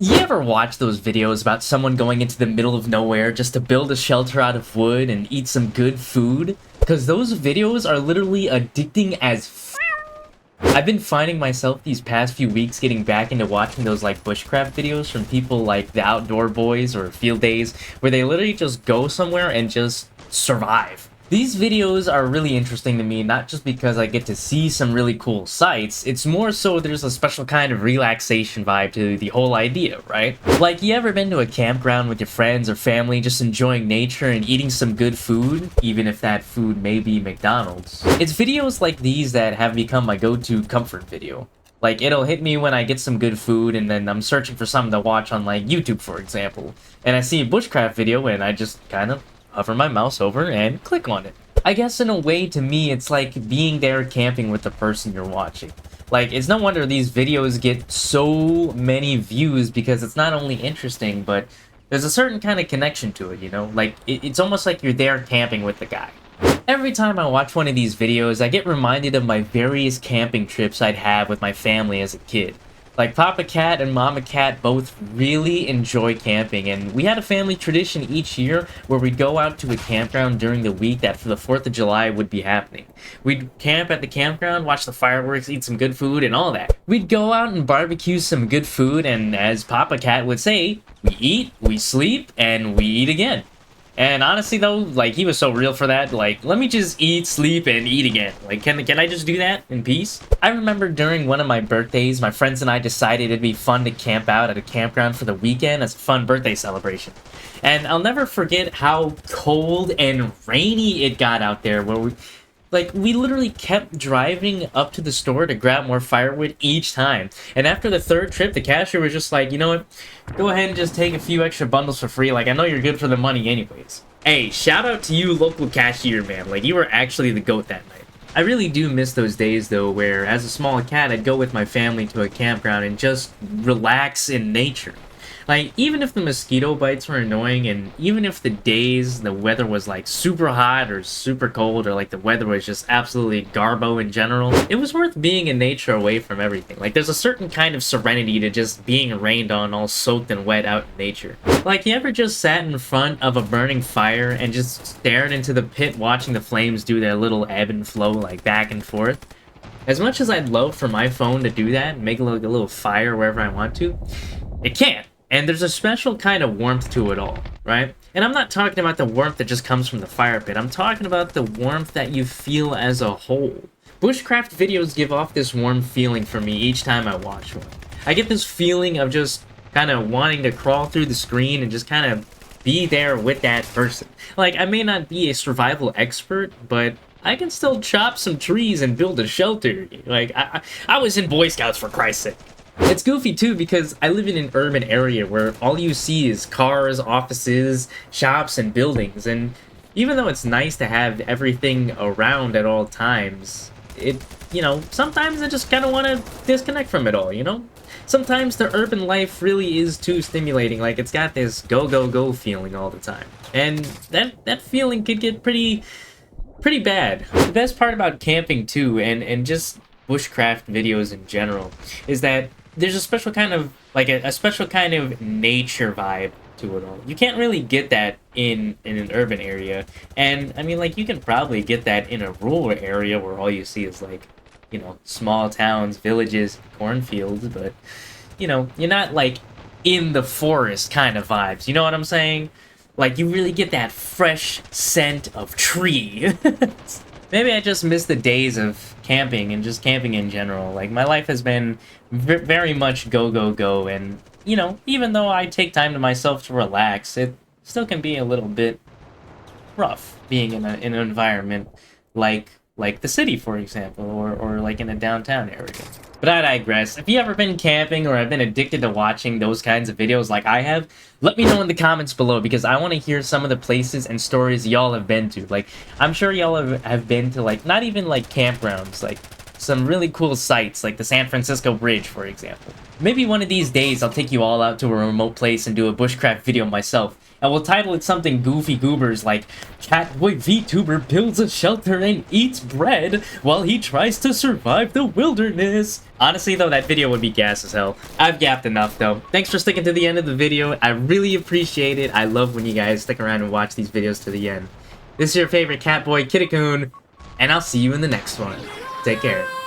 You ever watch those videos about someone going into the middle of nowhere just to build a shelter out of wood and eat some good food? Because those videos are literally addicting as I've been finding myself these past few weeks getting back into watching those like bushcraft videos from people like the Outdoor Boys or Field Days, where they literally just go somewhere and just survive. These videos are really interesting to me, not just because I get to see some really cool sights, it's more so there's a special kind of relaxation vibe to the whole idea, right? Like, you ever been to a campground with your friends or family just enjoying nature and eating some good food, even if that food may be McDonald's? It's videos like these that have become my go-to comfort video. Like, it'll hit me when I get some good food and then I'm searching for something to watch on, like, YouTube, for example. And I see a bushcraft video and I just kind of hover my mouse over and click on it. I guess in a way, to me, it's like being there camping with the person you're watching. Like, it's no wonder these videos get so many views because it's not only interesting, but there's a certain kind of connection to it, you know? Like, it's almost like you're there camping with the guy. Every time I watch one of these videos, I get reminded of my various camping trips I'd have with my family as a kid. Like, Papa Cat and Mama Cat both really enjoy camping, and we had a family tradition each year where we'd go out to a campground during the week that for the 4th of July would be happening. We'd camp at the campground, watch the fireworks, eat some good food, and all that. We'd go out and barbecue some good food, and as Papa Cat would say, we eat, we sleep, and we eat again. And honestly though, like, he was so real for that, like, let me just eat, sleep, and eat again. Like, can I just do that in peace? I remember during one of my birthdays, my friends and I decided it'd be fun to camp out at a campground for the weekend as a fun birthday celebration. And I'll never forget how cold and rainy it got out there, where we literally kept driving up to the store to grab more firewood each time. And after the 3rd trip, the cashier was just like, you know what? Go ahead and just take a few extra bundles for free. Like, I know you're good for the money anyways. Hey, shout out to you, local cashier, man. Like, you were actually the GOAT that night. I really do miss those days, though, where as a small cat, I'd go with my family to a campground and just relax in nature. Like, even if the mosquito bites were annoying, and even if the weather was, like, super hot or super cold, or, like, the weather was just absolutely garbo in general, it was worth being in nature away from everything. Like, there's a certain kind of serenity to just being rained on all soaked and wet out in nature. Like, you ever just sat in front of a burning fire and just stared into the pit watching the flames do their little ebb and flow, like, back and forth? As much as I'd love for my phone to do that and make a little fire wherever I want to, it can't. And there's a special kind of warmth to it all, right? And I'm not talking about the warmth that just comes from the fire pit. I'm talking about the warmth that you feel as a whole. Bushcraft videos give off this warm feeling for me each time I watch one. I get this feeling of just kind of wanting to crawl through the screen and just kind of be there with that person. Like, I may not be a survival expert, but I can still chop some trees and build a shelter. Like, I was in Boy Scouts, for Christ's sake. It's goofy too because I live in an urban area where all you see is cars, offices, shops, and buildings, and even though it's nice to have everything around at all times, sometimes I just kind of want to disconnect from it all, you know? Sometimes the urban life really is too stimulating, like it's got this go, go, go feeling all the time. And that feeling could get pretty bad. The best part about camping too, and just bushcraft videos in general, is that there's a special kind of, like, a special kind of nature vibe to it all. You can't really get that in an urban area. And, I mean, like, you can probably get that in a rural area where all you see is, like, small towns, villages, cornfields, but, you're not, like, in the forest kind of vibes. You know what I'm saying? Like, you really get that fresh scent of tree. Maybe I just miss the days of camping and just camping in general. Like, my life has been very much go, go, go, and, even though I take time to myself to relax, it still can be a little bit rough being in an environment like the city, for example, or like in a downtown area. But I digress. If you ever been camping or have been addicted to watching those kinds of videos like I have, let me know in the comments below, because I want to hear some of the places and stories y'all have been to. Like, I'm sure y'all have been to, like, not even like campgrounds, like some really cool sights, like the San Francisco Bridge, for example. Maybe one of these days I'll take you all out to a remote place and do a bushcraft video myself, and we'll title it something goofy goobers like Catboy VTuber builds a shelter and eats bread while he tries to survive the wilderness. Honestly though, that video would be gas as hell. I've gapped enough though. Thanks for sticking to the end of the video. I really appreciate it. I love when you guys stick around and watch these videos to the end. This is your favorite cat boy, KittehKun, and I'll see you in the next one. Take care.